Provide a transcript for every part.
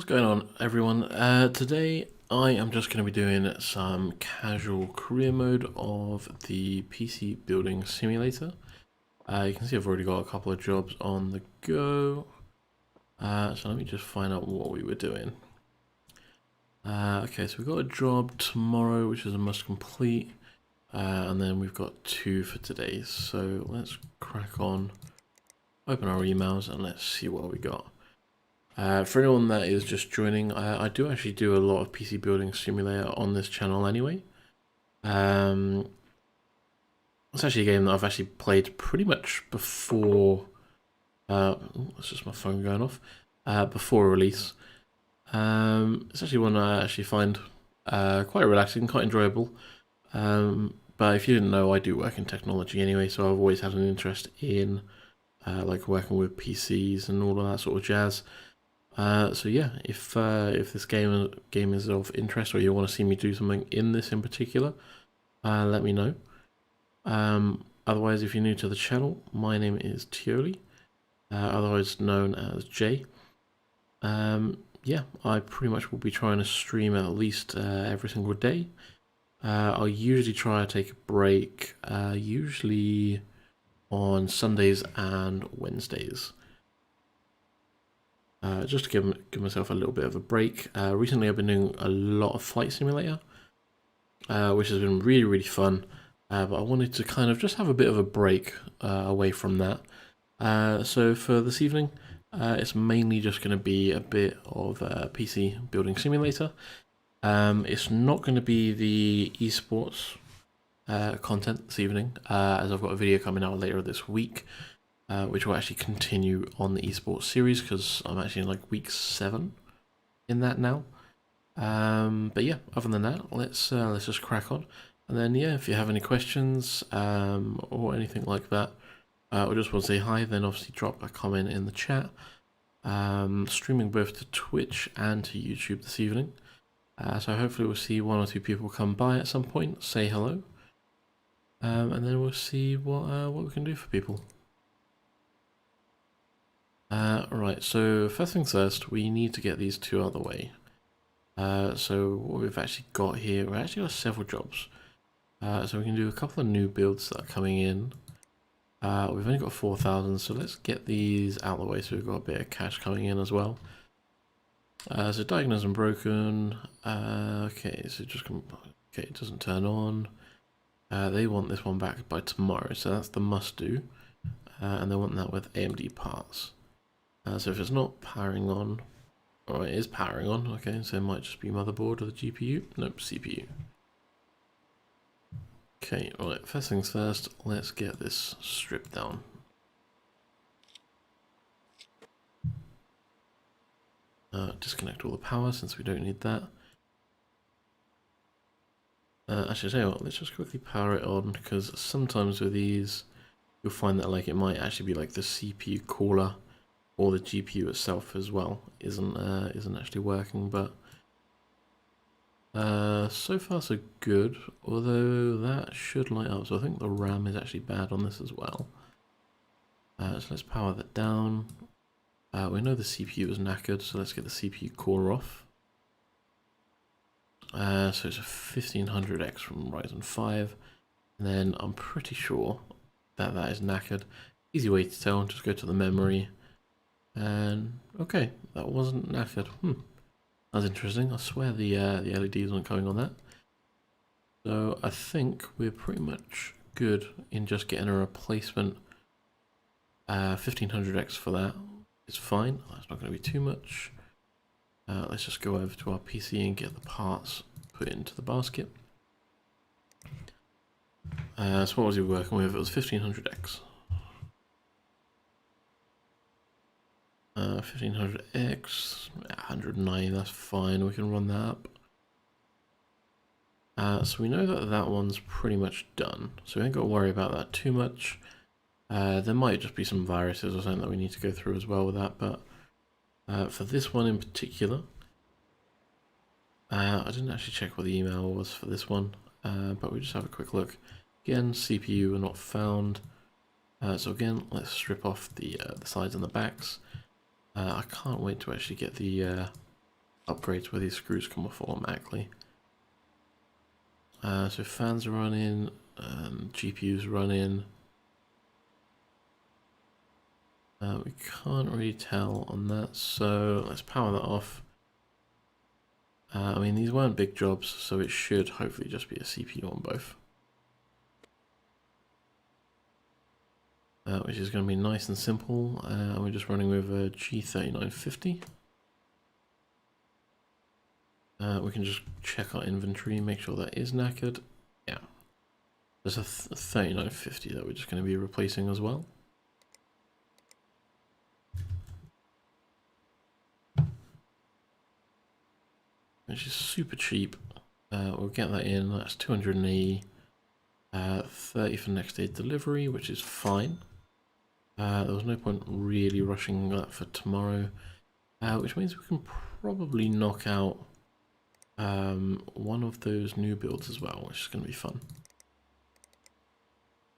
What's going on, everyone? Today I am just going to be doing some casual career mode of the PC Building Simulator. You can see I've already got a couple of jobs on the go. So let me just find out what we were doing. Okay, so we've got a job tomorrow, which is a must complete. And then we've got two for today. So let's crack on, open our emails, and let's see what we got. For anyone that is just joining, I do actually do a lot of PC Building Simulator on this channel anyway. It's actually a game that I've actually played pretty much before. That's just my phone going off. Before release. It's actually one I actually find quite relaxing, quite enjoyable. But if you didn't know, I do work in technology anyway, so I've always had an interest in like working with PCs and all of that sort of jazz. So yeah, if this game is of interest or you want to see me do something in this in particular, let me know. Otherwise, if you're new to the channel, my name is Tioli, otherwise known as Jay. Yeah, I pretty much will be trying to stream at least every single day. I'll usually try to take a break, usually on Sundays and Wednesdays. Just to give myself a little bit of a break. Recently I've been doing a lot of Flight Simulator, which has been really, really fun. But I wanted to kind of just have a bit of a break away from that. So for this evening, it's mainly just going to be a bit of PC Building Simulator. It's not going to be the esports content this evening, as I've got a video coming out later this week. Which will actually continue on the esports series because I'm actually in like week 7 in that now. But yeah, other than that, let's just crack on. And then yeah, if you have any questions or anything like that, or just want to say hi, then obviously drop a comment in the chat. Streaming both to Twitch and to YouTube this evening. So hopefully we'll see one or two people come by at some point, say hello, and then we'll see what we can do for people. Right, so first things first, we need to get these two out of the way. So what we've actually got here, we've actually got several jobs. So we can do a couple of new builds that are coming in. We've only got 4,000, so let's get these out of the way so we've got a bit of cash coming in as well. So diagnosed and broken. Okay, so okay, it doesn't turn on. They want this one back by tomorrow, so that's the must do. And they want that with AMD parts. So if it's not powering on, or it is powering on, okay, so it might just be motherboard or the GPU. Nope, CPU. Okay, right, first things first, let's get this stripped down. Disconnect all the power since we don't need that. Actually, tell you what, let's just quickly power it on because sometimes with these, you'll find that like it might actually be like the CPU cooler or the GPU itself as well isn't actually working, but so far so good, although that should light up, so I think the RAM is actually bad on this as well. So let's power that down. We know the CPU is knackered, so let's get the CPU core off. So it's a 1500X from Ryzen 5, and then I'm pretty sure that is knackered. Easy way to tell, just go to the memory. And okay, that wasn't knackered. That's interesting. I swear the LEDs weren't coming on that. So I think we're pretty much good in just getting a replacement 1500X for that. It's fine. That's not going to be too much. Let's just go over to our PC and get the parts put into the basket. So what was he working with? It was 1500X. 1500X, 109, that's fine, we can run that up. So we know that that one's pretty much done, so we ain't got to worry about that too much. There might just be some viruses or something that we need to go through as well with that, but for this one in particular, I didn't actually check what the email was for this one, but we just have a quick look. Again, CPU are not found. So again, let's strip off the sides and the backs. I can't wait to actually get the upgrades where these screws come off automatically. So fans are running, and GPU's running. We can't really tell on that, so let's power that off. I mean, these weren't big jobs, so it should hopefully just be a CPU on both. Which is going to be nice and simple. We're just running with a G3950. We can just check our inventory, make sure that is knackered. Yeah. There's a 3950 that we're just going to be replacing as well. Which is super cheap. We'll get that in, that's 280. 30 for next day delivery, which is fine. There was no point really rushing that for tomorrow, which means we can probably knock out one of those new builds as well, which is going to be fun.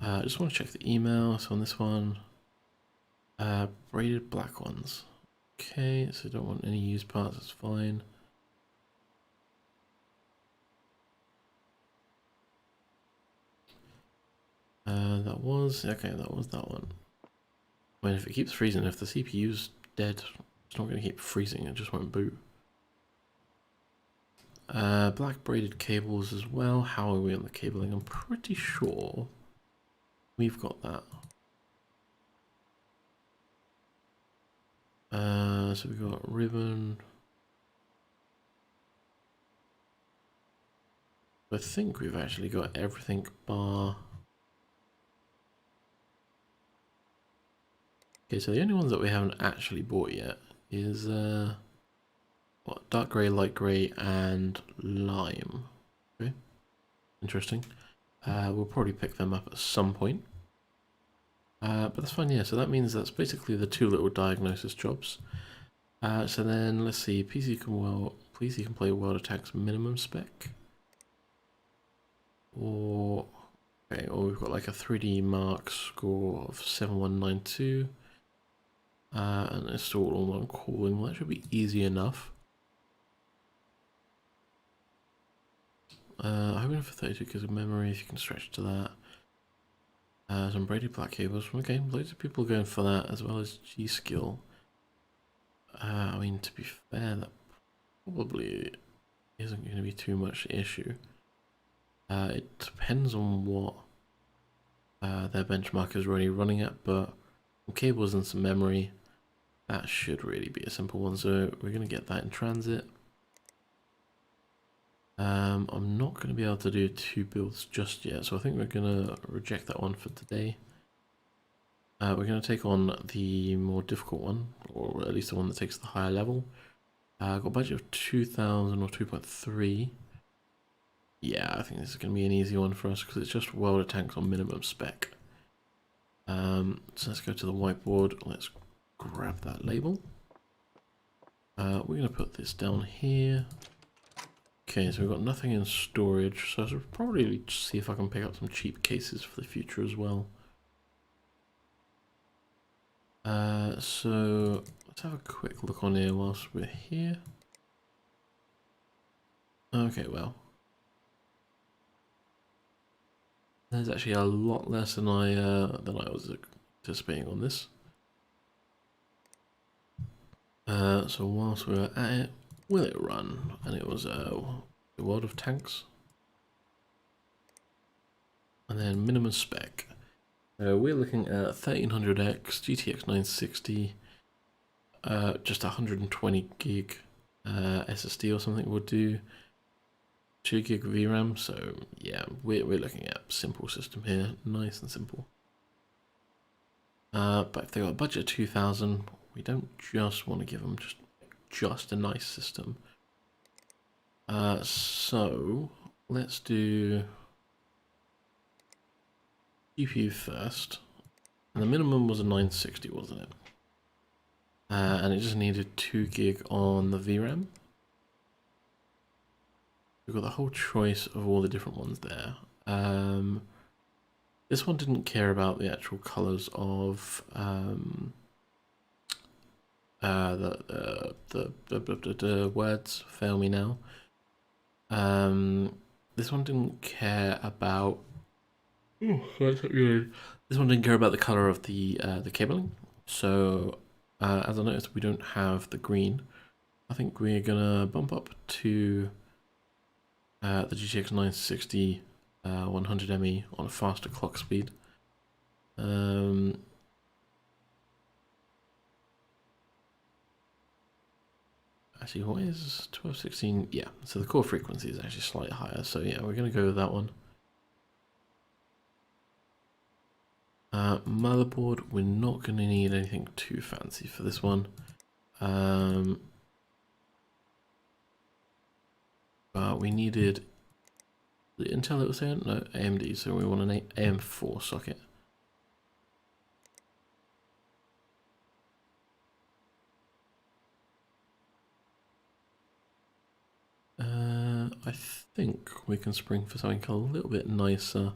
I just want to check the email. So on this one, braided black ones. Okay, so don't want any used parts, that's fine. That was that one. I mean, if it keeps freezing, if the CPU's dead, it's not going to keep freezing, it just won't boot. Black braided cables as well. How are we on the cabling? I'm pretty sure we've got that. So we've got ribbon. I think we've actually got everything bar. Okay, so the only ones that we haven't actually bought yet is what, dark grey, light grey, and lime. Okay, interesting. We'll probably pick them up at some point. But that's fine, yeah. So that means that's basically the two little diagnosis jobs. So then let's see. PC can play World of Tanks minimum spec. Or okay, or we've got like a 3D Mark score of 7192. And install online calling. Well, that should be easy enough. Hoping for 32 gigs of memory if you can stretch to that. Some braided black cables. Okay, loads of people going for that as well as G-Skill. I mean, to be fair, that probably isn't going to be too much issue. It depends on what their benchmark is already running at, but some cables and some memory, that should really be a simple one. So we're going to get that in transit. I'm not going to be able to do two builds just yet, so I think we're going to reject that one for today. We're going to take on the more difficult one, or at least the one that takes the higher level. Got a budget of 2,000 or 2.3. Yeah, I think this is going to be an easy one for us because it's just World of Tanks on minimum spec. So let's go to the whiteboard. Let's grab that label. We're going to put this down here. Okay, so we've got nothing in storage, so I'll probably see if I can pick up some cheap cases for the future as well. So let's have a quick look on here whilst we're here. Okay, well, there's actually a lot less than I was anticipating on this. So whilst we were at it, will it run? And it was the World of Tanks, and then minimum spec. We're looking at 1300X GTX 960, just 120 gig SSD or something would do. 2 gig VRAM, so yeah, we're looking at simple system here, nice and simple. But if they got a budget of 2,000, we don't just want to give them just a nice system. So let's do GPU first, and the minimum was a 960, wasn't it? And it just needed 2 gig on the VRAM. We've got the whole choice of all the different ones there. This one didn't care about the actual colors of The words fail me now. This one didn't care about. Oh, that's good. This one didn't care about the color of the cabling. So, as I noticed, we don't have the green. I think we're gonna bump up to the GTX 960 100ME on a faster clock speed. Actually, what is 1216? Yeah, so the core frequency is actually slightly higher. So yeah, we're gonna go with that one. Motherboard, we're not going to need anything too fancy for this one. But we needed the Intel, it was saying? No, AMD, so we want an AM4 socket. I think we can spring for something a little bit nicer.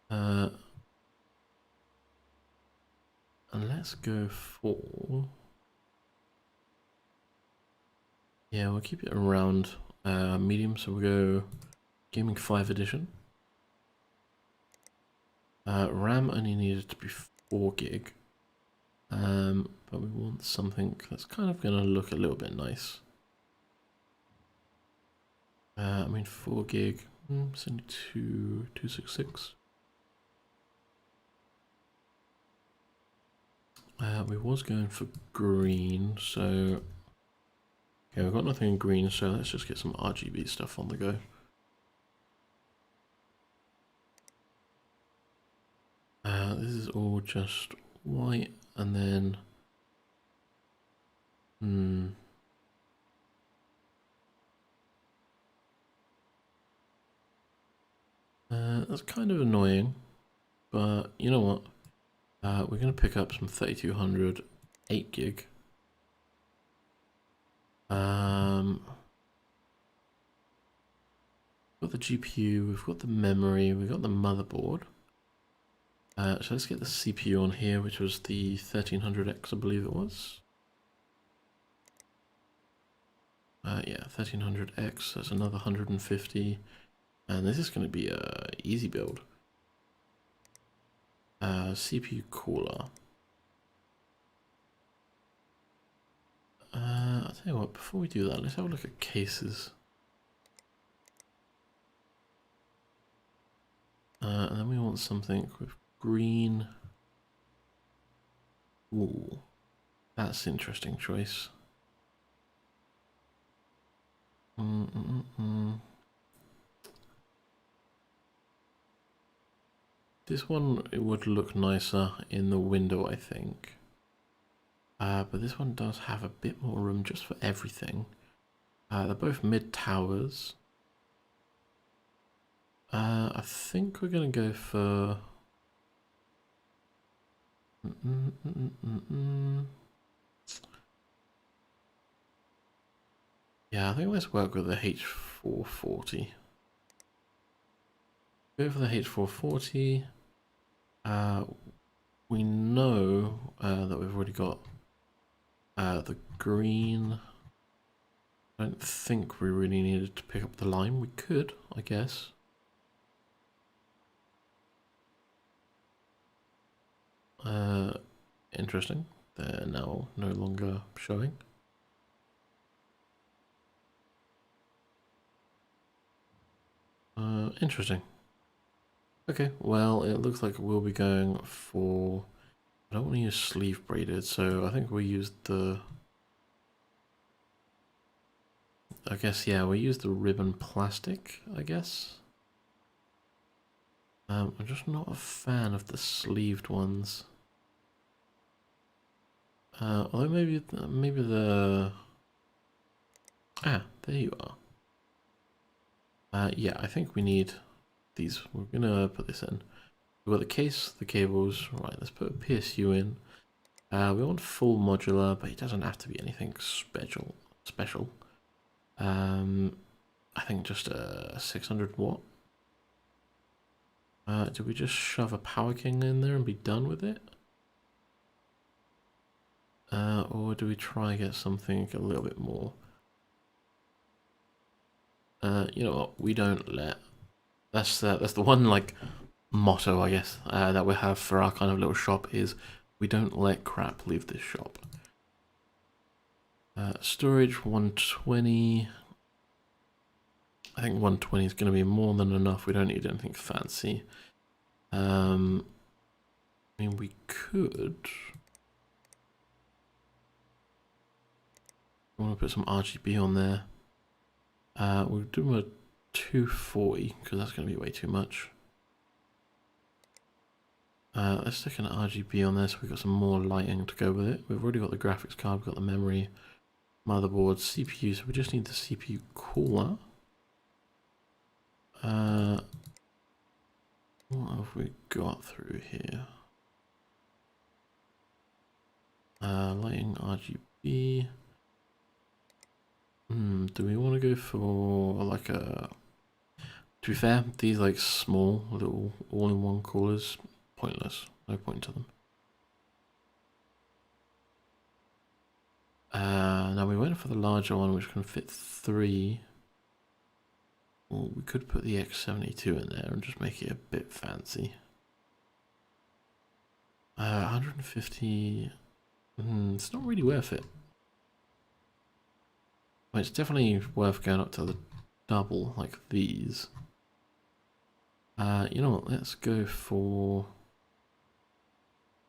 And let's go for... Yeah, we'll keep it around medium, so we'll go Gaming 5 edition. RAM only needed to be 4 gig. But we want something that's kind of going to look a little bit nice. I mean 4 gig, it's only 266. We was going for green, so okay, we've got nothing in green, so let's just get some RGB stuff on the go. This is all just white, and then that's kind of annoying, but you know what? We're going to pick up some 3200 8 gig. We've got the GPU, we've got the memory, we've got the motherboard. So let's get the CPU on here, which was the 1300X, I believe it was. Yeah, 1300X, that's another 150. And this is going to be a easy build. CPU cooler. I'll tell you what, before we do that, let's have a look at cases. And then we want something with green. Ooh, that's an interesting choice. This one, it would look nicer in the window, I think. But this one does have a bit more room just for everything. They're both mid towers. I think we're gonna go for... Yeah, I think let's work with the H440. Go for the H440. We know that we've already got the green. I don't think we really needed to pick up the lime. We could, I guess. Interesting. They're now no longer showing. Interesting. Okay, well, it looks like we'll be going for... I don't want to use sleeve braided, so I think we used the... I guess, yeah, we used the ribbon plastic, I guess. I'm just not a fan of the sleeved ones. Although maybe the... Ah, there you are. Yeah, I think we need these. We're gonna put this in. We've got the case, the cables. Right, let's put a PSU in. We want full modular, but it doesn't have to be anything special. I think just a 600 watt. Do we just shove a Power King in there and be done with it? Or do we try and get something a little bit more? You know what? We don't let. That's the one like motto, I guess, that we have for our kind of little shop is we don't let crap leave this shop. Storage 120. I think 120 is going to be more than enough. We don't need anything fancy. I mean, we could. I want to put some RGB on there. We'll do a 240 because that's going to be way too much. Let's stick an RGB on there so we've got some more lighting to go with it. We've already got the graphics card, we've got the memory, motherboard, CPU, so we just need the CPU cooler. What have we got through here? Lighting RGB. Do we want to go for like a... To be fair, these like small little all-in-one coolers, pointless. No point to them. Now we went for the larger one, which can fit 3. Well, we could put the X72 in there and just make it a bit fancy. 150. It's not really worth it. Well, it's definitely worth going up to the double like these. You know what? Let's go for.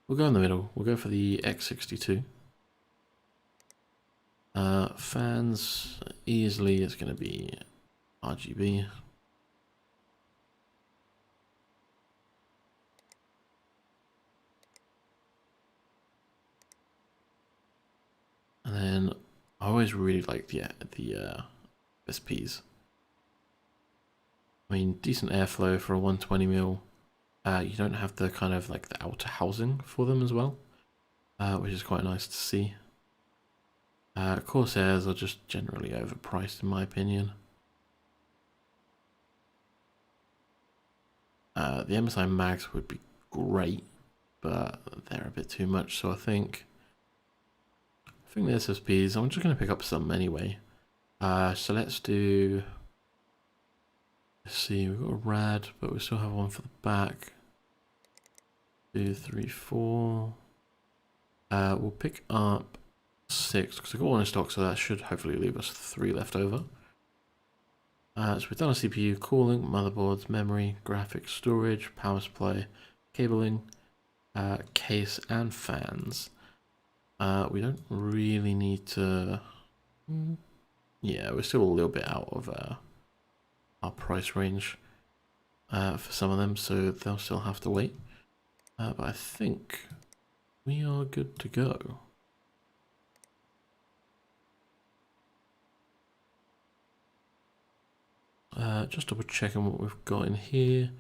We'll go in the middle. We'll go for the X62. Fans, easily it's going to be RGB. And then I always really like the SPs. I mean, decent airflow for a 120mm. You don't have the kind of like the outer housing for them as well, which is quite nice to see. Corsairs are just generally overpriced in my opinion. The MSI Mags would be great, but they're a bit too much, so I think the SSPs, I'm just going to pick up some anyway. So let's do... Let's see, we've got a rad, but we still have one for the back. 2, 3, 4. We'll pick up 6, because I've got one in stock, so that should hopefully leave us 3 left over. So we've done a CPU, cooling, motherboards, memory, graphics, storage, power supply, cabling, case, and fans. We don't really need to... Yeah, we're still a little bit out of our price range for some of them, so they'll still have to wait. But I think we are good to go. Just double checking what we've got in here.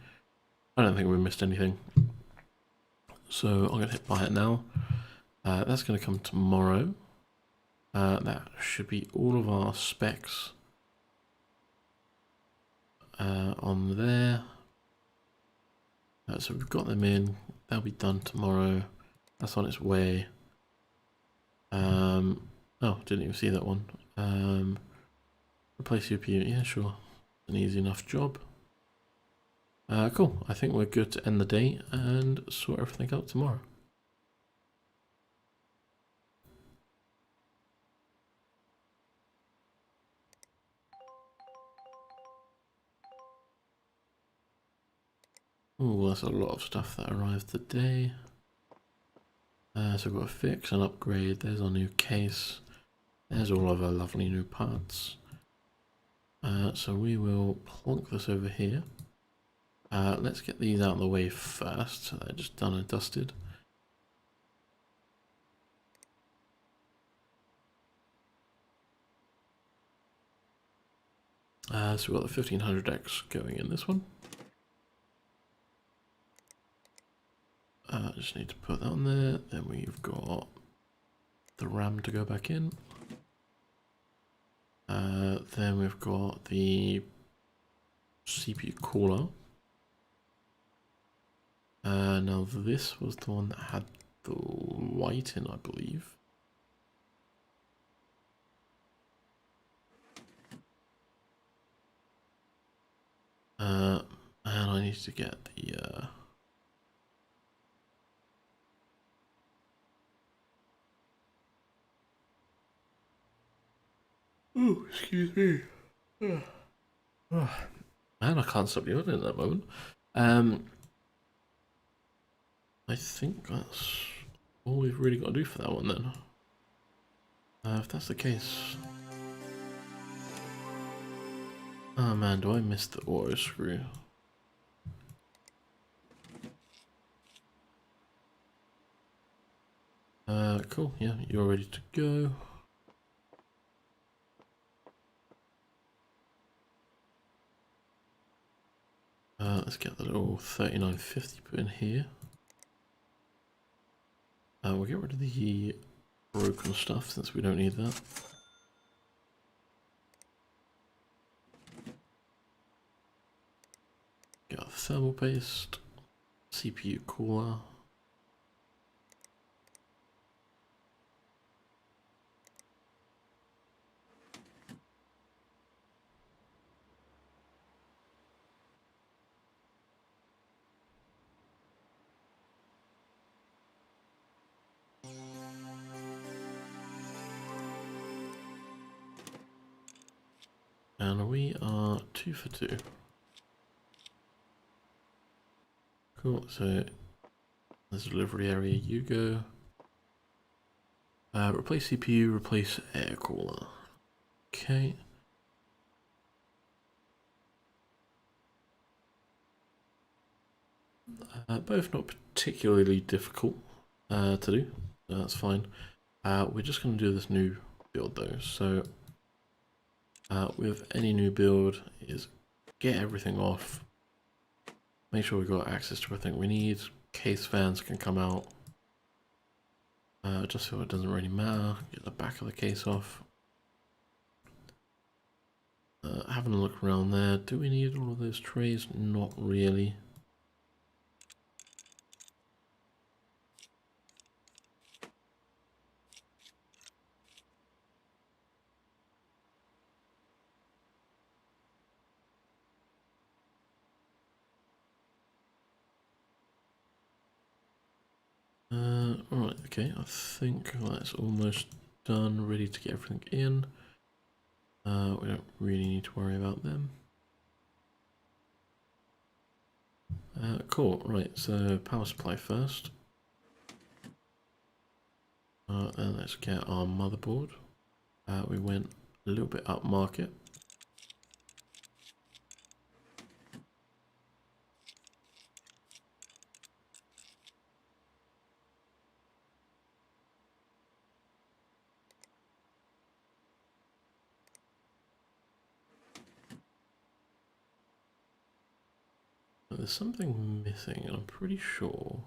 I don't think we missed anything. So I'm going to hit buy it now. That's going to come tomorrow. That should be all of our specs on there. So we've got them in. They'll be done tomorrow. That's on its way. Oh, didn't even see that one. Replace CPU. Yeah, sure. An easy enough job. Cool. I think we're good to end the day and sort everything out tomorrow. Oh, that's a lot of stuff that arrived today. So we've got a fix and upgrade. There's our new case. There's all of our lovely new parts. So we will plonk this over here. Let's get these out of the way first, so they're just done and dusted. So we've got the 1500X going in this one. Just need to put that on there. Then we've got the RAM to go back in. Then we've got the CPU cooler. Now this was the one that had the white in, I believe. And I need to get the oh, excuse me. Man, I can't stop yawning at that moment. I think that's all we've really got to do for that one then. If that's the case. Oh man, do I miss the auto screw? Cool, yeah, you're ready to go. Let's get the little 3950 put in here. We'll get rid of the broken stuff since we don't need that. Get our thermal paste, CPU cooler. And we are 2 for 2. Cool, so there's a delivery area, you go. Replace CPU, replace air cooler. Okay. Both not particularly difficult to do, so that's fine. We're just going to do this new build though, so with any new build is get everything off, make sure we've got access to everything we need, case fans can come out, just so it doesn't really matter, get the back of the case off. Having a look around there, do we need all of those trays? Not really. Alright, okay, I think that's almost done, ready to get everything in. We don't really need to worry about them. Cool, right, so power supply first. And let's get our motherboard. We went a little bit up market. There's something missing, and I'm pretty sure.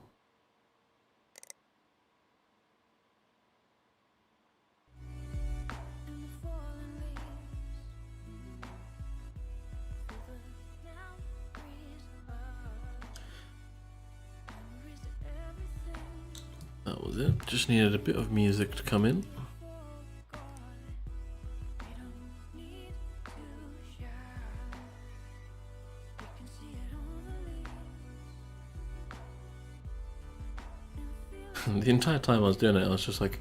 That was it. Just needed a bit of music to come in. The entire time I was doing it, I was just like,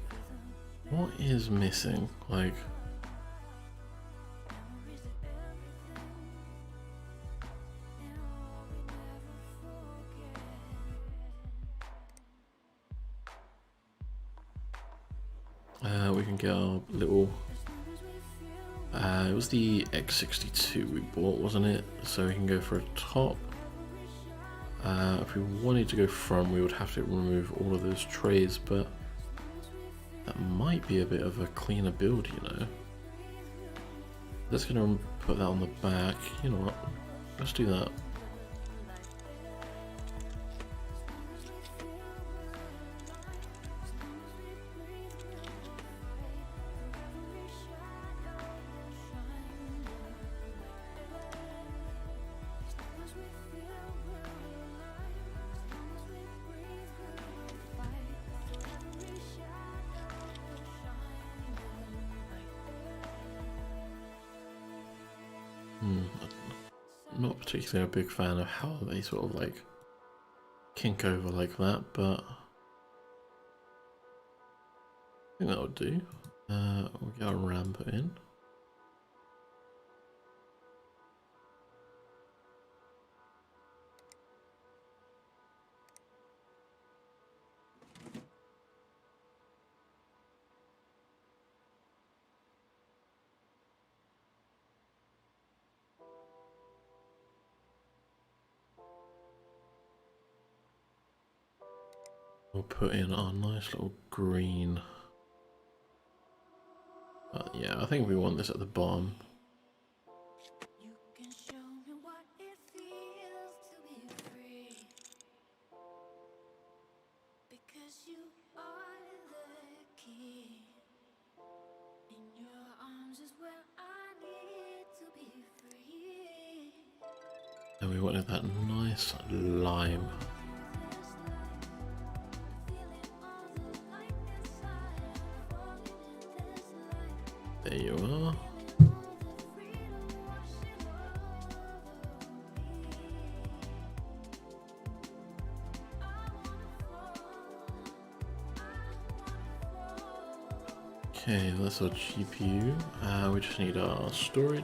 what is missing? Like, we can get our little, it was the X62 we bought, wasn't it? So we can go for a top. If we wanted to go front, we would have to remove all of those trays, but that might be a bit of a cleaner build, you know. Let's gonna put that on the back. You know what? Let's do that. not particularly a big fan of how they sort of like kink over like that, but I think that'll do. We'll get a ram put in. We'll put in our nice little green. But yeah, I think we want this at the bottom. And we wanted that nice lime. There you are. Okay, that's our GPU. We just need our storage.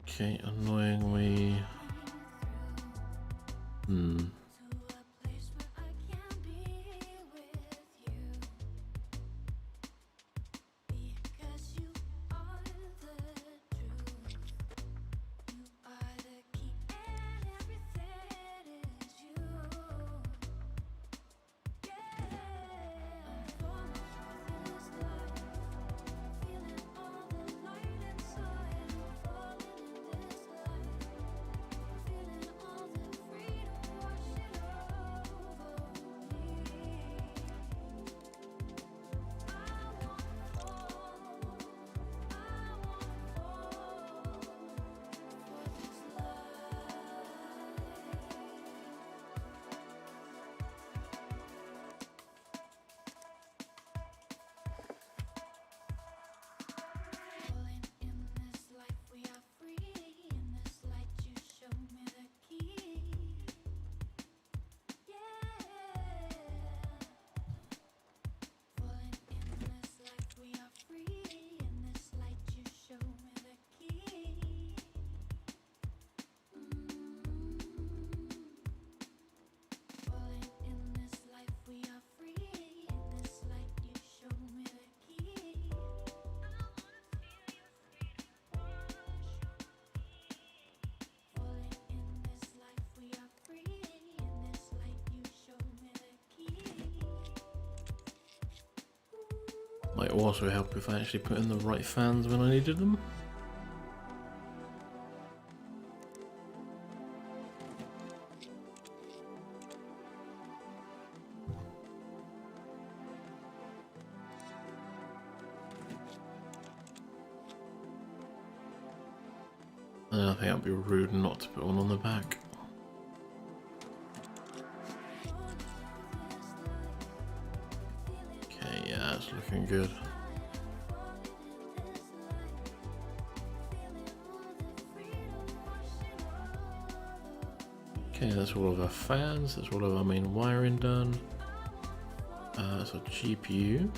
Okay, annoyingly. Might also help if I actually put in the right fans when I needed them. And I think that'd be rude not to put one on the back. Okay, yeah, that's looking good. Okay, that's all of our fans, that's all of our main wiring done. That's our GPU.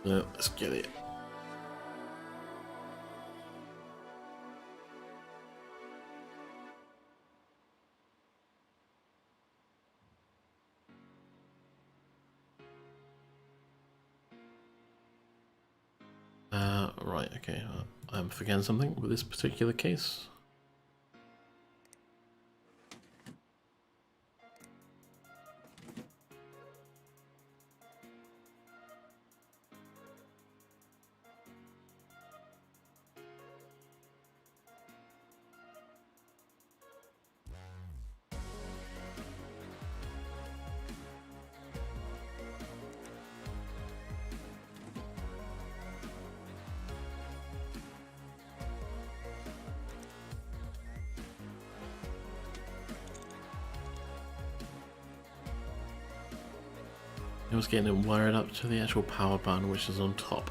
So let's get it. Right, okay, I'm forgetting something with this particular case. was getting it wired up to the actual power button, which is on top.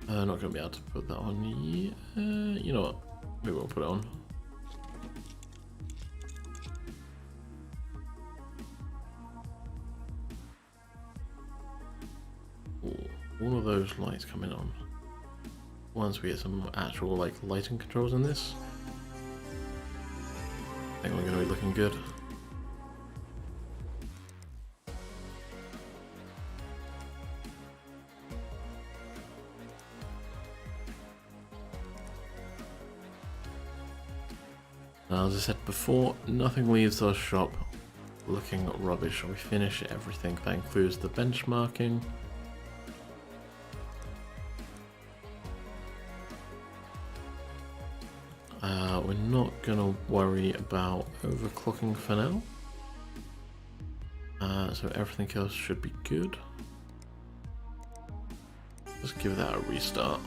Not going to be able to put that on yet. You know what? Maybe we'll put it on. Ooh, all of those lights coming on. Once we get some actual like lighting controls in this, I think we're going to be looking good. Now, as I said before, nothing leaves our shop looking rubbish. We finish everything. That includes the benchmarking. We're not going to worry about overclocking for now. So everything else should be good. Just give that a restart.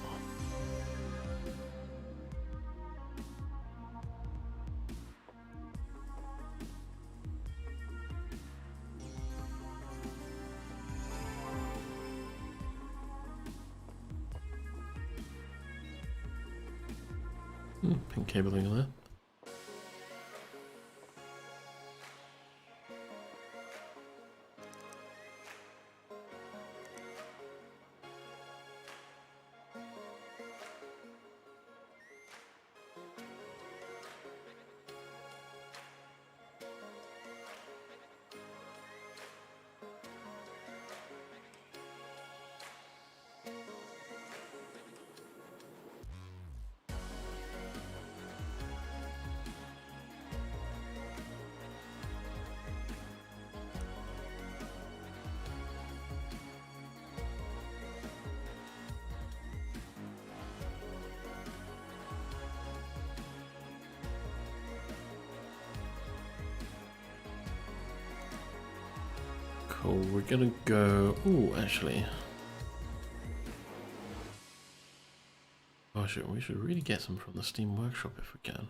Pink cabling there. Cool, we're gonna go... Ooh, actually... Oh shit, we should really get some from the Steam Workshop if we can.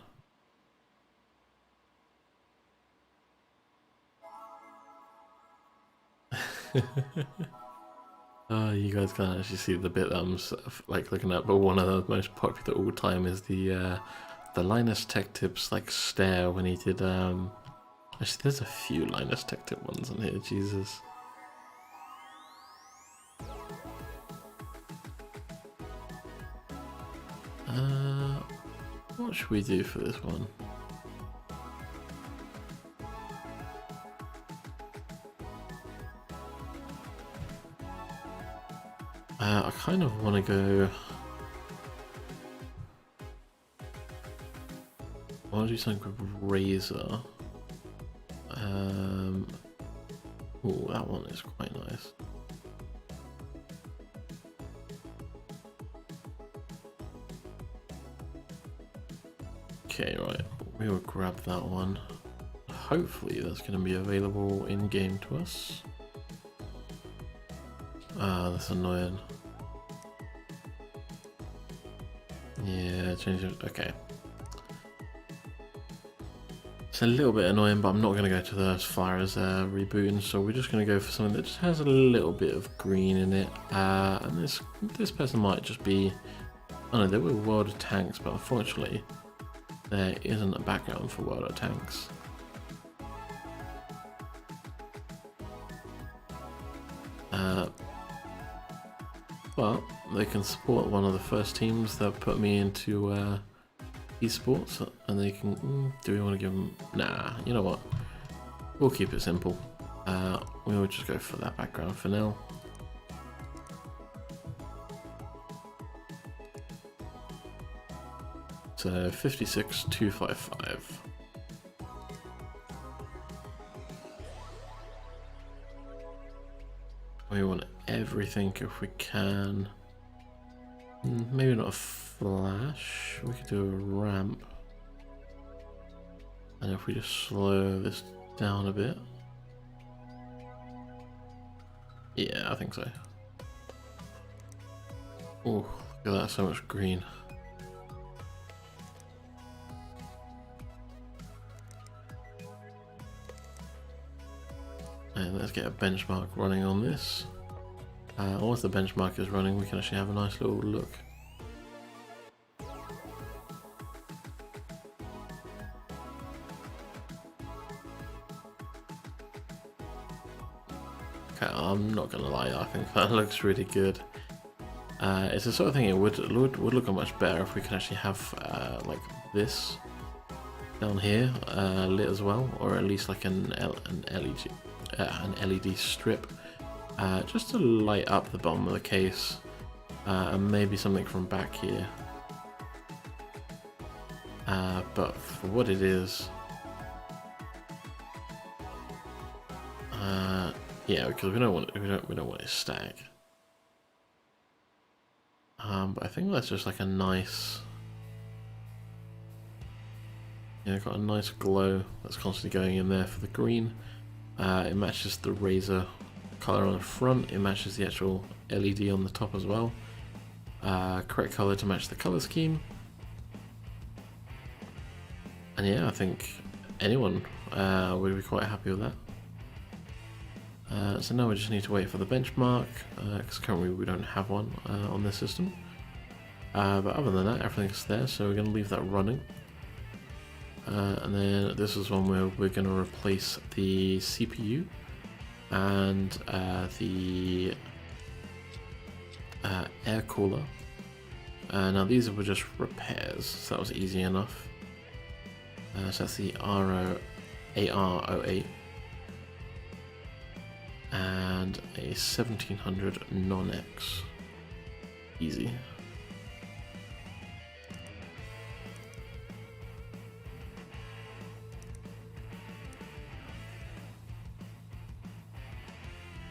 You guys can't actually see the bit that I'm like looking at, but one of the most popular all time is the Linus Tech Tips like stare when he did actually there's a few Linus Tech Tip ones on here, Jesus. What should we do for this one? I kind of want to go... I want to do something with Razor. Oh, that one is quite nice. Okay, right, we will grab that one. Hopefully that's going to be available in-game to us. That's annoying. Yeah, change it, okay. It's a little bit annoying, but I'm not going to go to the as far as rebooting, so we're just going to go for something that just has a little bit of green in it. And this person might just be... I don't know, there were World of Tanks, but unfortunately there isn't a background for World of Tanks. But they can support one of the first teams that put me into esports, and they can... do we want to give them... Nah, you know what? We'll keep it simple. We will just go for that background for now. So 56255. We want everything if we can. Maybe not a flash. We could do a ramp. And if we just slow this down a bit. Yeah, I think so. Oh, look at that, so much green. And let's get a benchmark running on this. Once the benchmark is running, we can actually have a nice little look. Okay, I'm not gonna lie, I think that looks really good. It's the sort of thing it would look much better if we could actually have like this down here lit as well, or at least like an LED strip, just to light up the bottom of the case, and maybe something from back here. But for what it is, yeah, because we don't want it to stag. But I think that's just like a nice, got a nice glow that's constantly going in there for the green. It matches the Razer color on the front. It matches the actual LED on the top as well. Correct color to match the color scheme. And yeah, I think anyone would be quite happy with that. So now we just need to wait for the benchmark, because currently we don't have one on this system. But other than that, everything's there, so we're going to leave that running. And then this is one where we're going to replace the CPU and the air cooler. Now these were just repairs, so that was easy enough. So that's the AR08 and a 1700 non-X. Easy.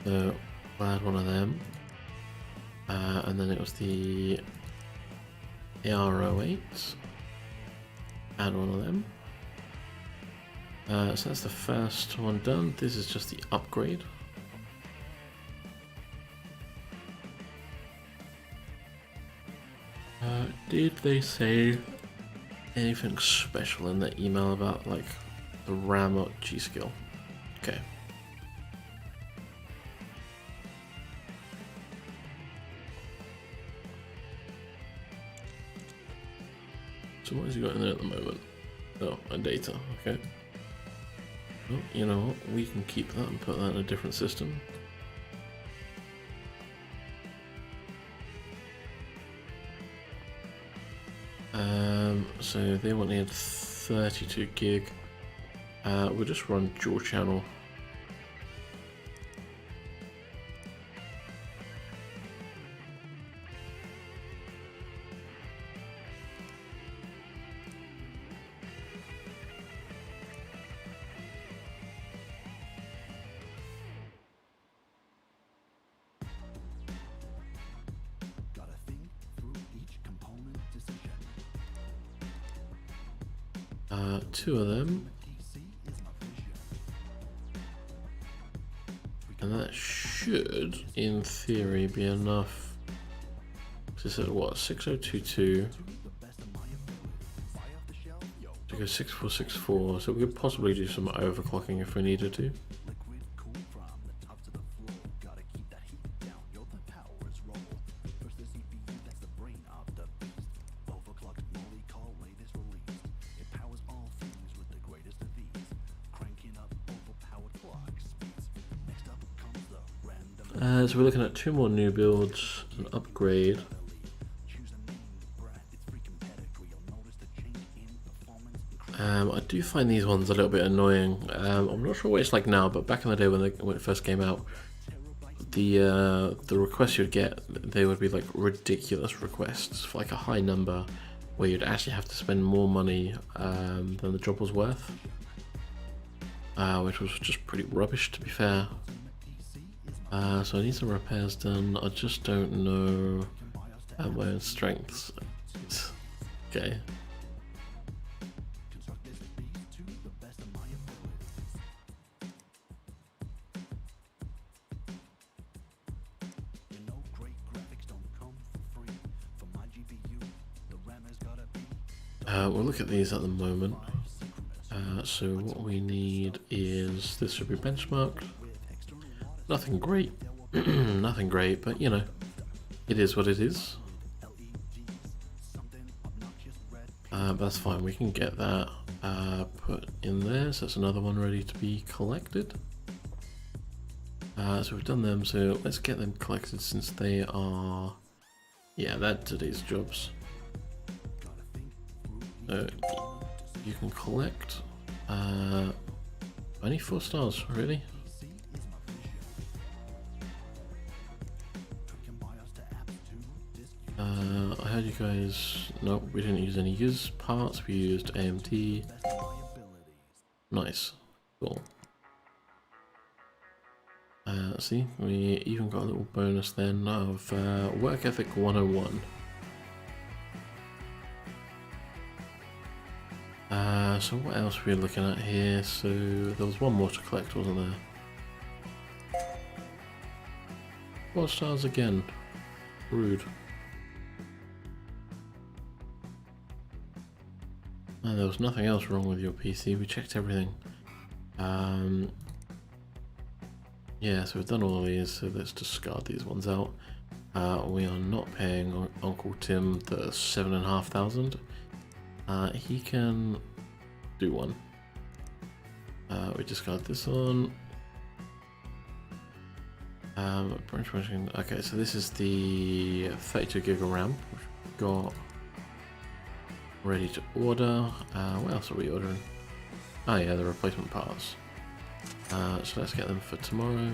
So we'll add one of them, and then it was the AR08, add one of them. So that's the first one done. This is just the upgrade. Did they say anything special in the email about like the RAM or G.Skill? Okay. So what has he got in there at the moment? Oh, and data, okay. Well, you know what, we can keep that and put that in a different system. So they wanted 32 gig. We'll just run dual channel. Two of them, and that should, in theory, be enough. This is what, 6022 to go 6464, so we could possibly do some overclocking if we needed to. So we're looking at two more new builds, an upgrade. I do find these ones a little bit annoying. I'm not sure what it's like now, but back in the day when it first came out, the requests you'd get, they would be like ridiculous requests for like a high number, where you'd actually have to spend more money than the job was worth, which was just pretty rubbish, to be fair. So I need some repairs done. I just don't know my own strengths. Okay. We'll look at these at the moment. So what we need is, this should be benchmarked. Nothing great. Nothing great, but you know, it is what it is. That's fine, we can get that put in there, so that's another one ready to be collected. So we've done them, so let's get them collected since they are, yeah, that's today's jobs. So you can collect only 4 stars, really? I heard you guys, nope, we didn't use any use parts, we used AMT. Nice, cool. See, we even got a little bonus then of Work Ethic 101. So what else are we looking at here? So there was one more to collect, wasn't there? 4 stars again. Rude. And there was nothing else wrong with your PC. We checked everything. Yeah, so we've done all of these, so let's discard these ones out. We are not paying Uncle Tim the 7,500. He can do one. We discard this one. Okay, so this is the 32 gig of RAM, which we've got ready to order. What else are we ordering? Oh yeah, the replacement parts. So let's get them for tomorrow.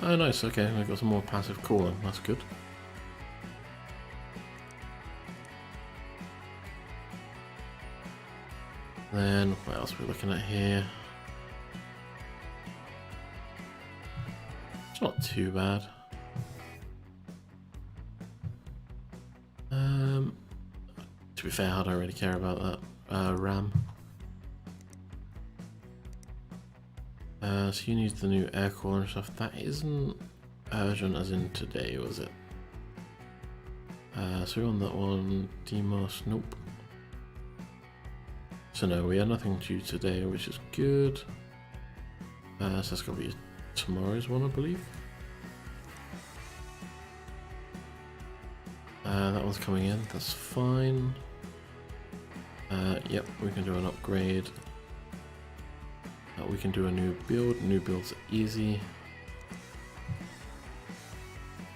Oh nice, okay, we've got some more passive cooling, that's good. Then, what else are we looking at here? It's not too bad. To be fair, I don't really care about that RAM. So you need the new air cooler and stuff. That isn't urgent as in today, was it? So we're on that one. DMOS, nope. So no, we have nothing due today, which is good. So that's going to be tomorrow's one, I believe. That one's coming in, that's fine. Yep, we can do an upgrade. We can do a new build. New builds are easy.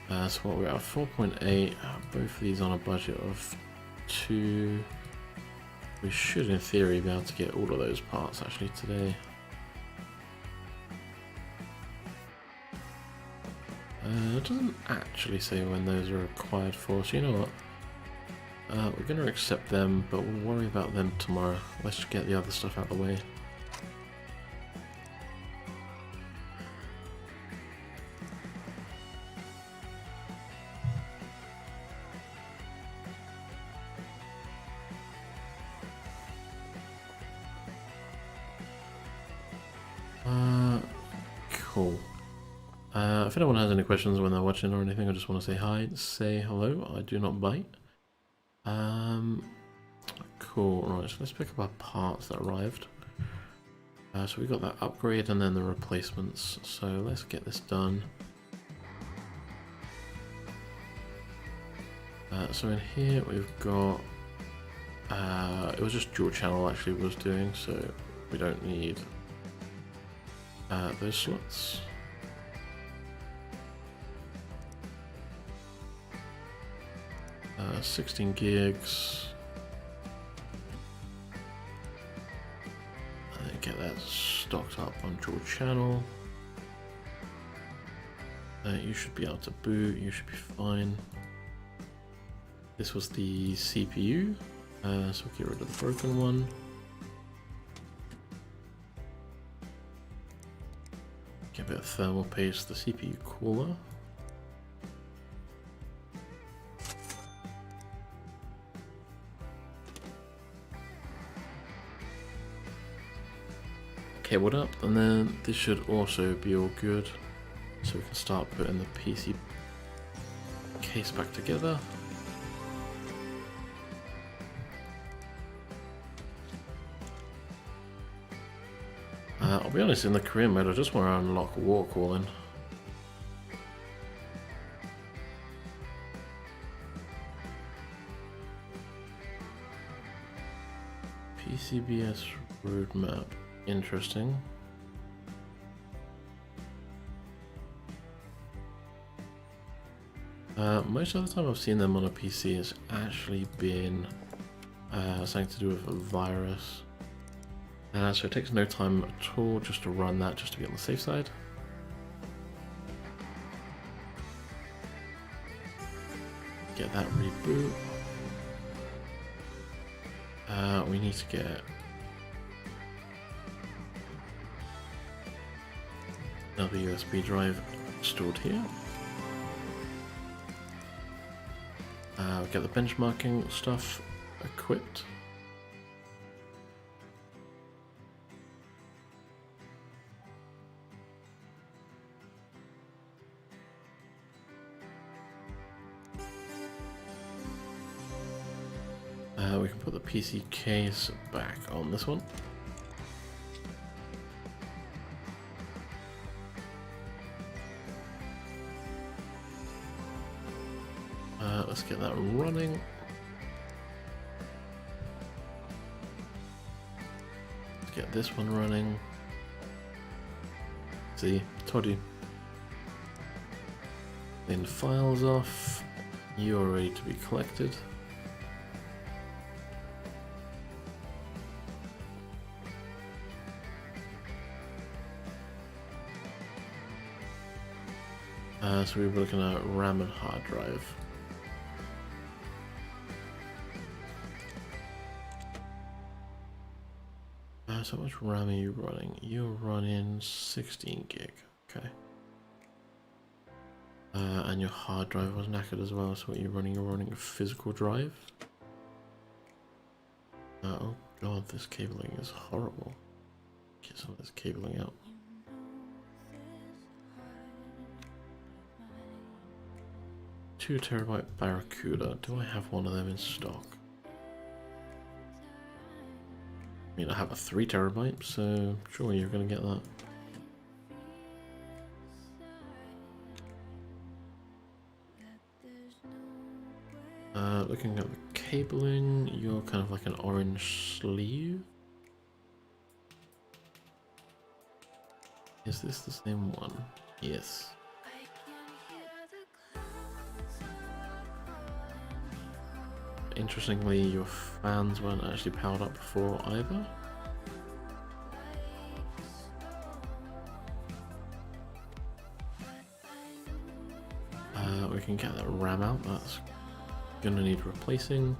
So what we're at 4.8. Both of these on a budget of 2. We should, in theory, be able to get all of those parts actually today. It doesn't actually say when those are required for, so you know what? We're going to accept them, but we'll worry about them tomorrow. Let's just get the other stuff out of the way. Cool. If anyone has any questions when they're watching or anything, I just want to say hi, say hello. I do not bite. Cool. Right, so let's pick up our parts that arrived. So we got that upgrade and then the replacements. So let's get this done. So in here we've got. It was just dual channel actually was doing, so we don't need those slots. Uh, 16 gigs. And then get that stocked up on dual channel. You should be able to boot, you should be fine. This was the CPU, so get rid of the broken one. Get a bit of thermal paste, the CPU cooler. Cabled up, and then this should also be all good. So we can start putting the PC case back together. be honest, in the career mode, I just want to unlock water calling. PCBS roadmap, interesting. Most of the time I've seen them on a PC has actually been something to do with a virus. So it takes no time at all just to run that, just to be on the safe side. Get that reboot. We need to get another USB drive stored here. Get the benchmarking stuff equipped. We can put the PC case back on this one. Let's get that running. Let's get this one running. See, told you. Then files off. You are ready to be collected. So we were looking at RAM and hard drive. So how much RAM are you running? You're running 16 gig, okay. And your hard drive was knackered as well, so what you're running a physical drive? Oh god, this cabling is horrible. Get some of this cabling out. 2 terabyte Barracuda. Do I have one of them in stock? I mean, I have a 3 terabyte, so sure you're going to get that. Looking at the cabling, you're kind of like an orange sleeve. Is this the same one? Yes. Interestingly, your fans weren't actually powered up before either. We can get that RAM out, that's gonna need replacing.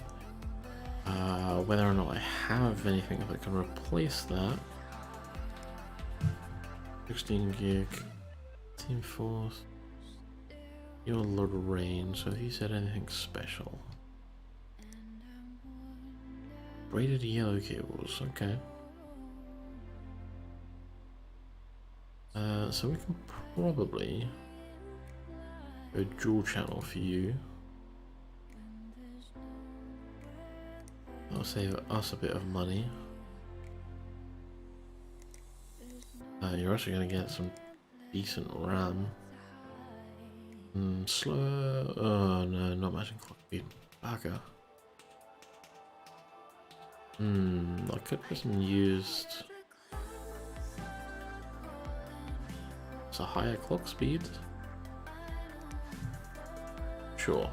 Whether or not I have anything that can replace that. 16 gig, Team Force, your Lorraine, so if you said anything special. Braided yellow cables, okay. So we can probably go dual channel for you. That'll save us a bit of money. You're also going to get some decent RAM. Slow. Oh no, not matching clock speed. Bugger. I could have some used. It's a higher clock speed. Sure.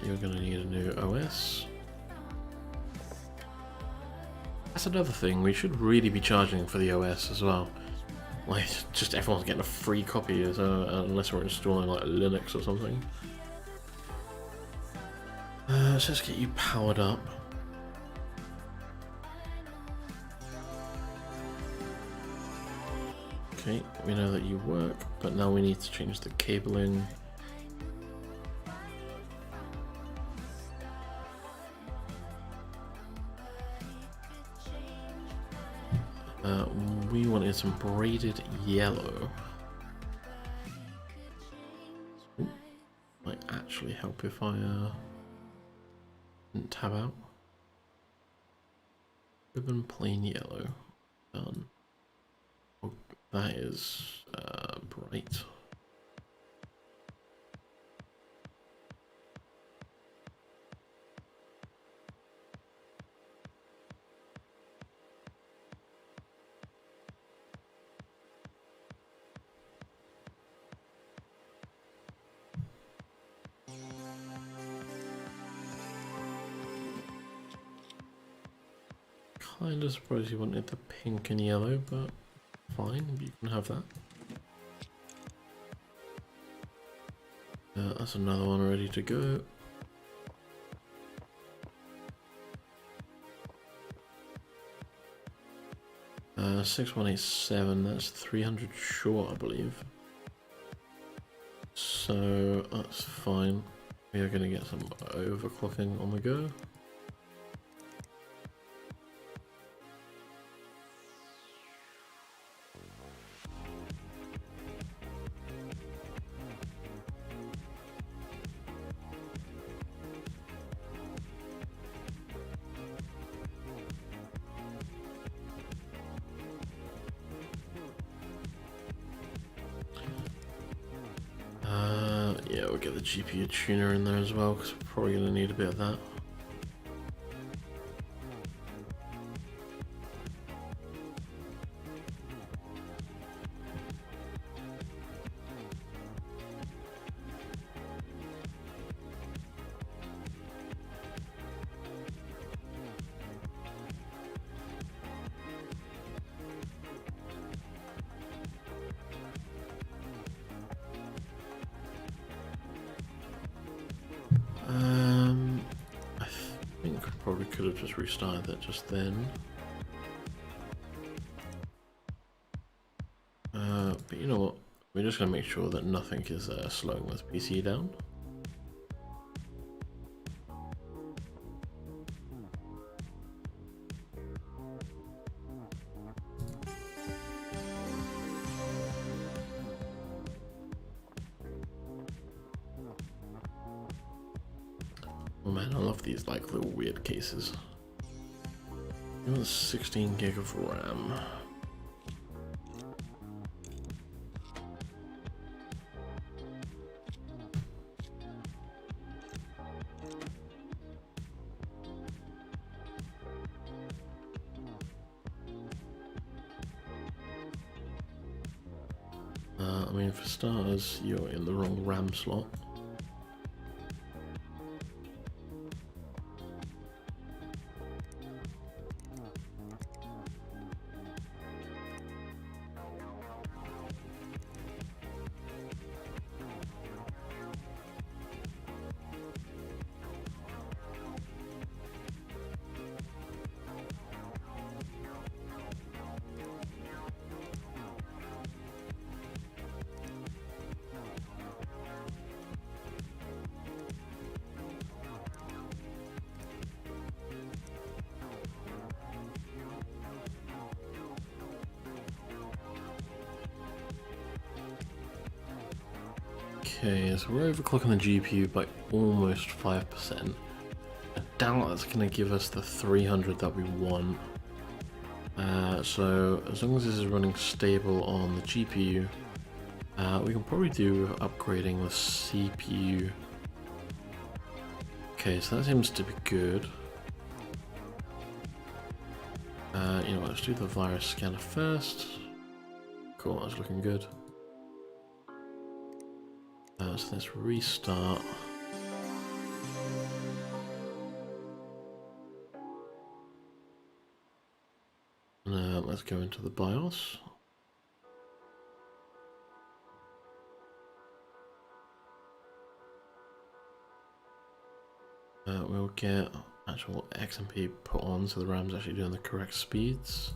You're going to need a new OS. That's another thing, we should really be charging for the OS as well. Like, just everyone's getting a free copy, unless we're installing like Linux or something. Let's just get you powered up. Okay, we know that you work, but now we need to change the cabling. We wanted some braided yellow. Ooh, might actually help if I didn't tab out. Ribbon plain yellow. Done. Oh, that is bright. Kind of surprised you wanted the pink and yellow, but fine, you can have that. That's another one ready to go. Uh, 6187, that's 300 short, I believe. So that's fine. We are going to get some overclocking on the go. Yeah, we'll get the GPU tuner in there as well, because we're probably going to need a bit of that. I think I probably could have just restarted that just then. But you know what? We're just going to make sure that nothing is slowing this PC down. Oh man, I love these like little weird cases. You want 16 gig of RAM. I mean, for starters, you're in the wrong RAM slot. Okay, so we're overclocking the GPU by almost 5%. I doubt that's going to give us the 300 that we want. So as long as this is running stable on the GPU, we can probably do upgrading the CPU. Okay, so that seems to be good. You know what, let's do the virus scanner first. Cool, that's looking good. So let's restart. And let's go into the BIOS. We'll get actual XMP put on so the RAM's actually doing the correct speeds.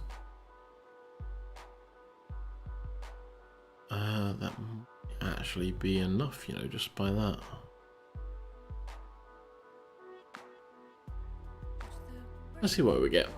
That might actually be enough, you know, just by that. Let's see what we get.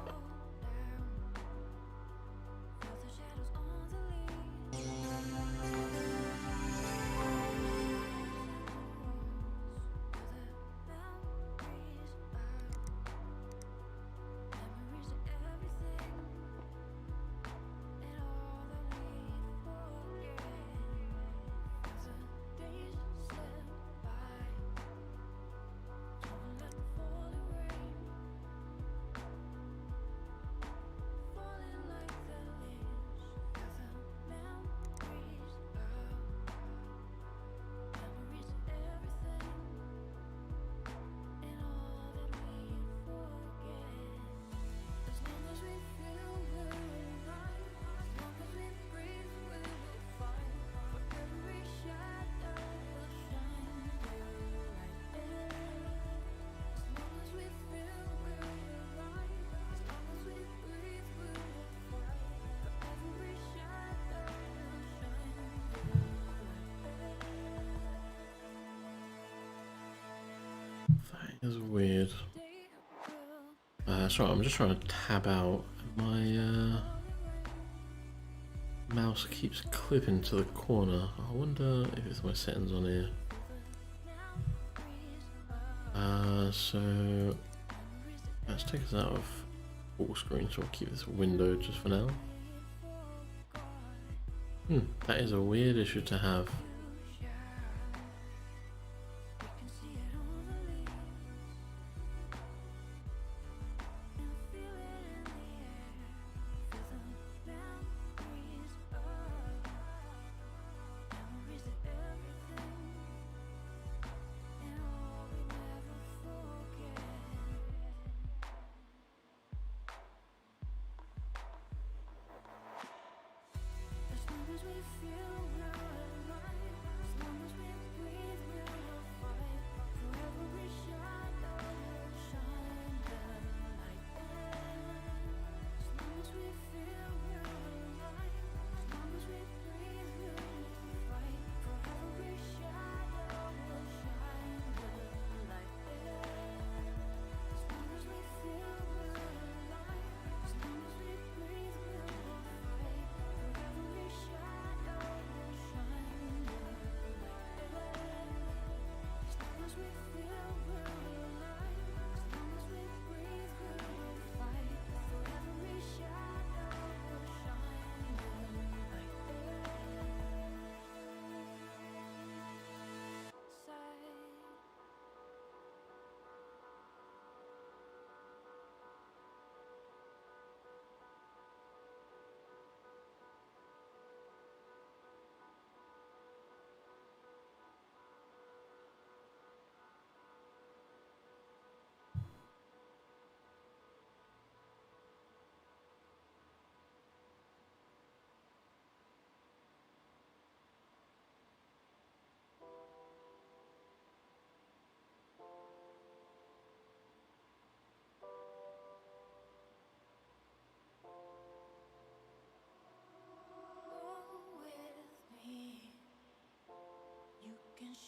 That's weird. Sorry, I'm just trying to tab out. My mouse keeps clipping to the corner. I wonder if it's my settings on here. So let's take us out of full screen, so I'll keep this window just for now. That is a weird issue to have.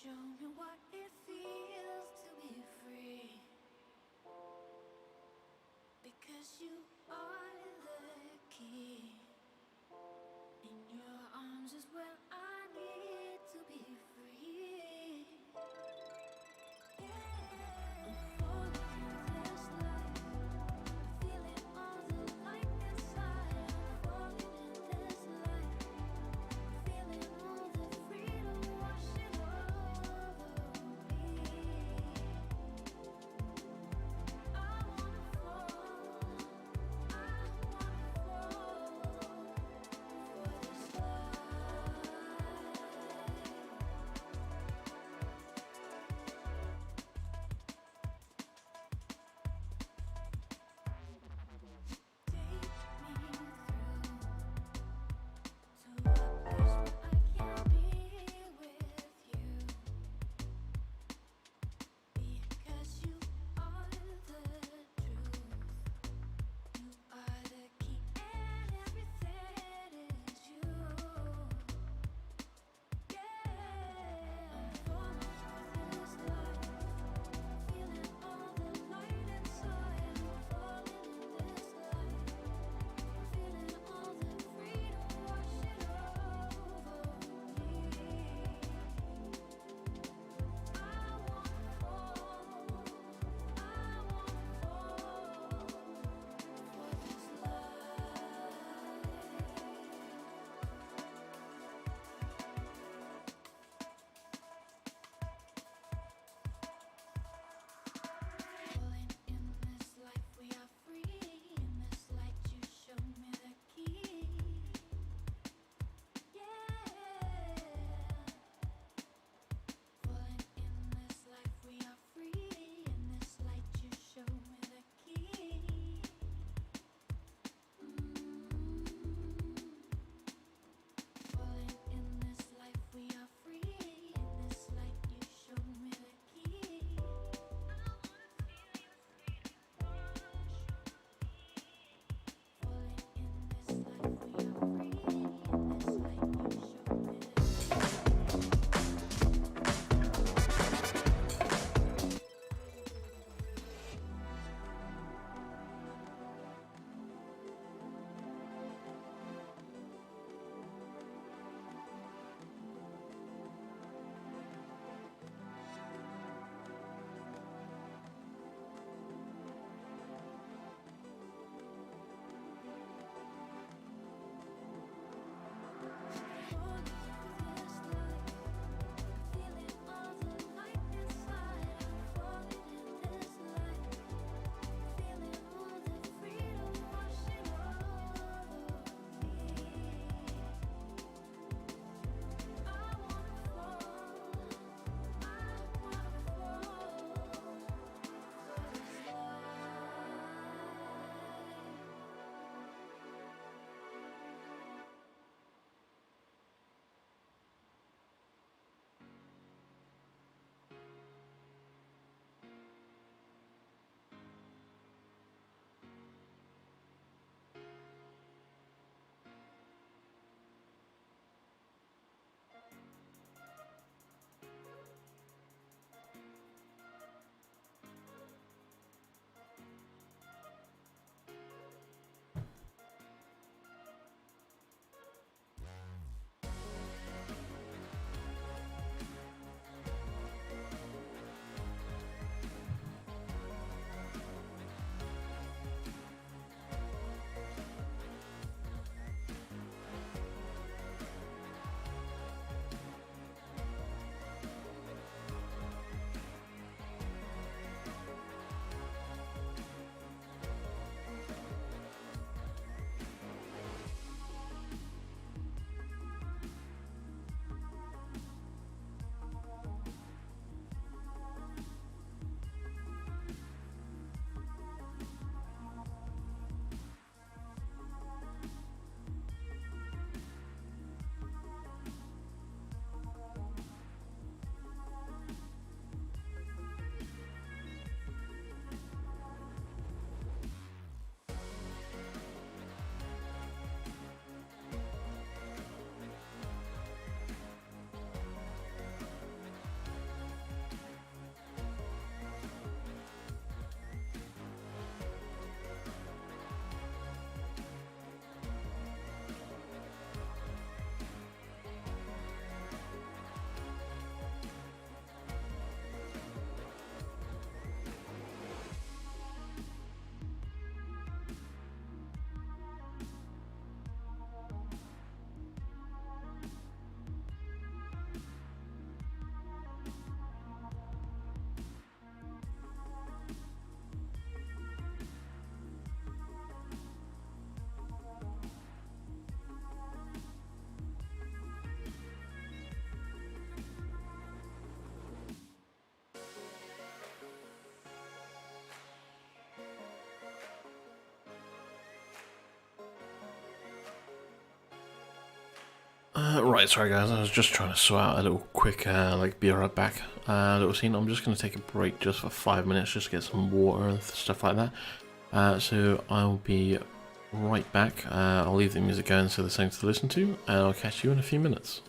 Show me what it feels to be free, because you are the key. In your arms is where I need to be free. Right, sorry guys, I was just trying to sort out a little quick, like, be right back little scene. I'm just going to take a break just for 5 minutes, just to get some water and stuff like that. So I'll be right back. I'll leave the music going so there's something to listen to, and I'll catch you in a few minutes.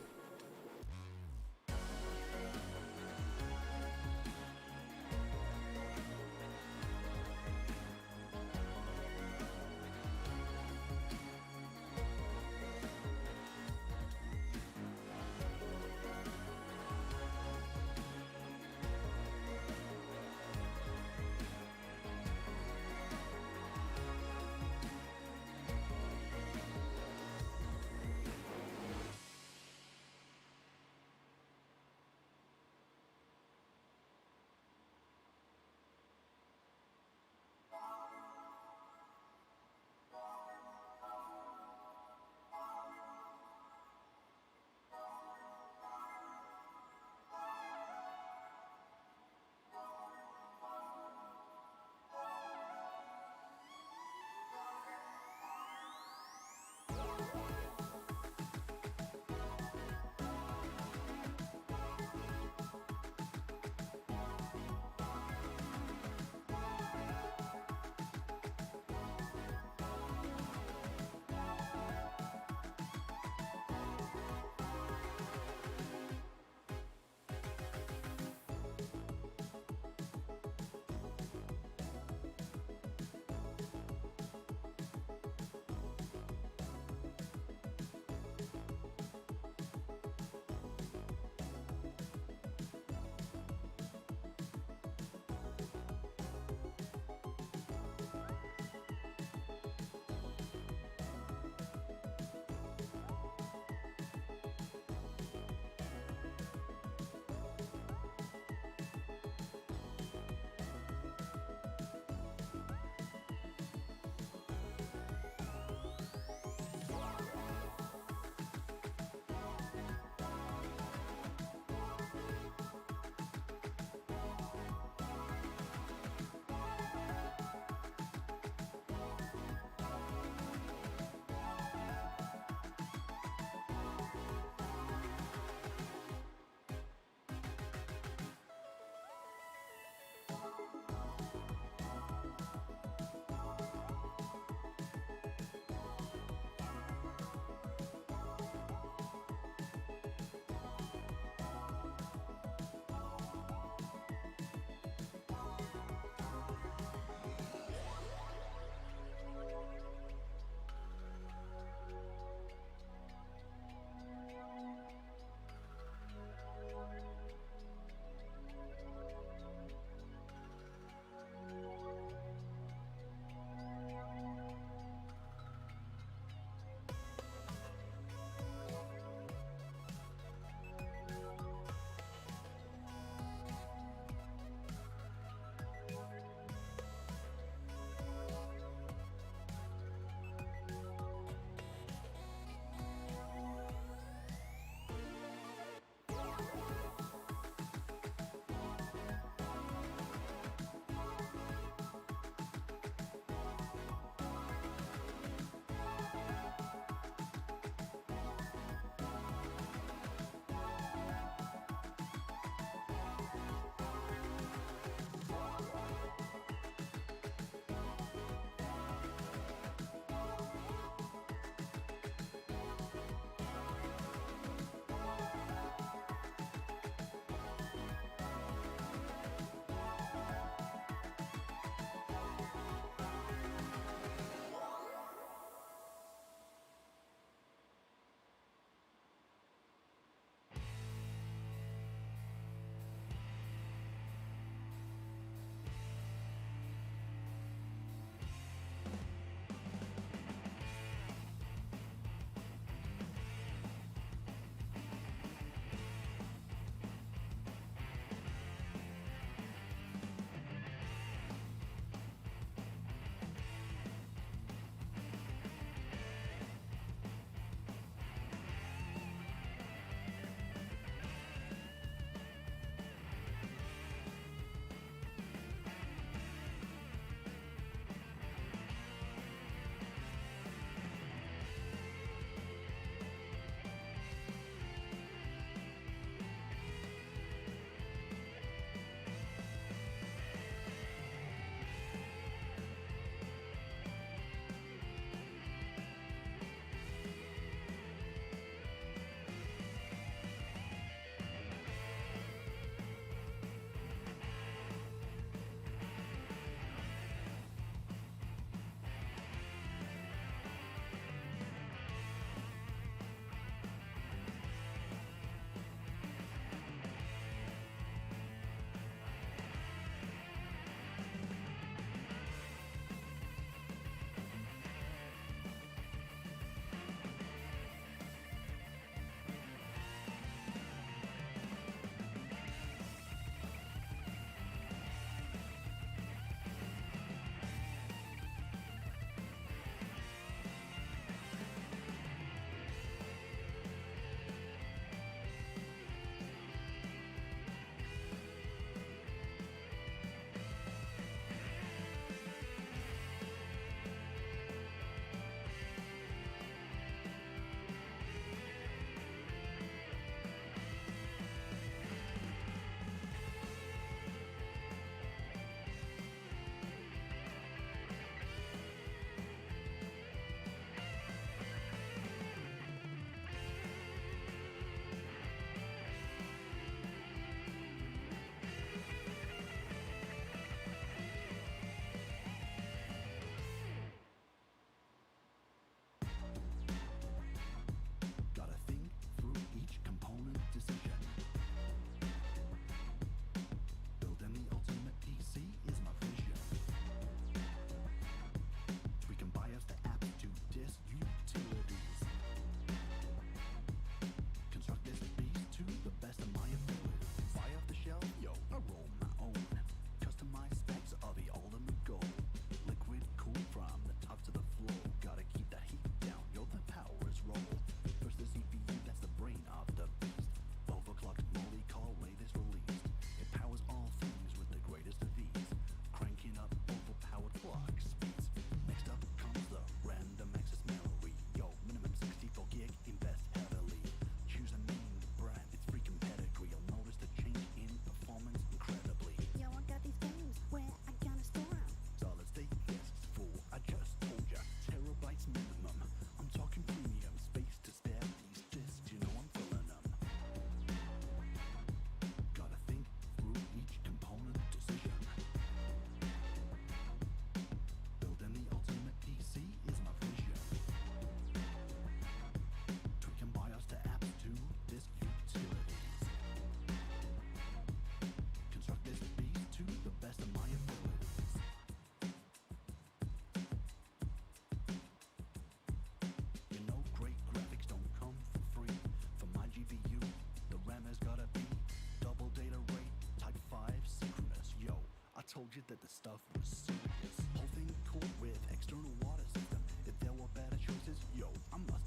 told you that the stuff was serious. Whole thing cool with external water system. If there were better choices, yo, I must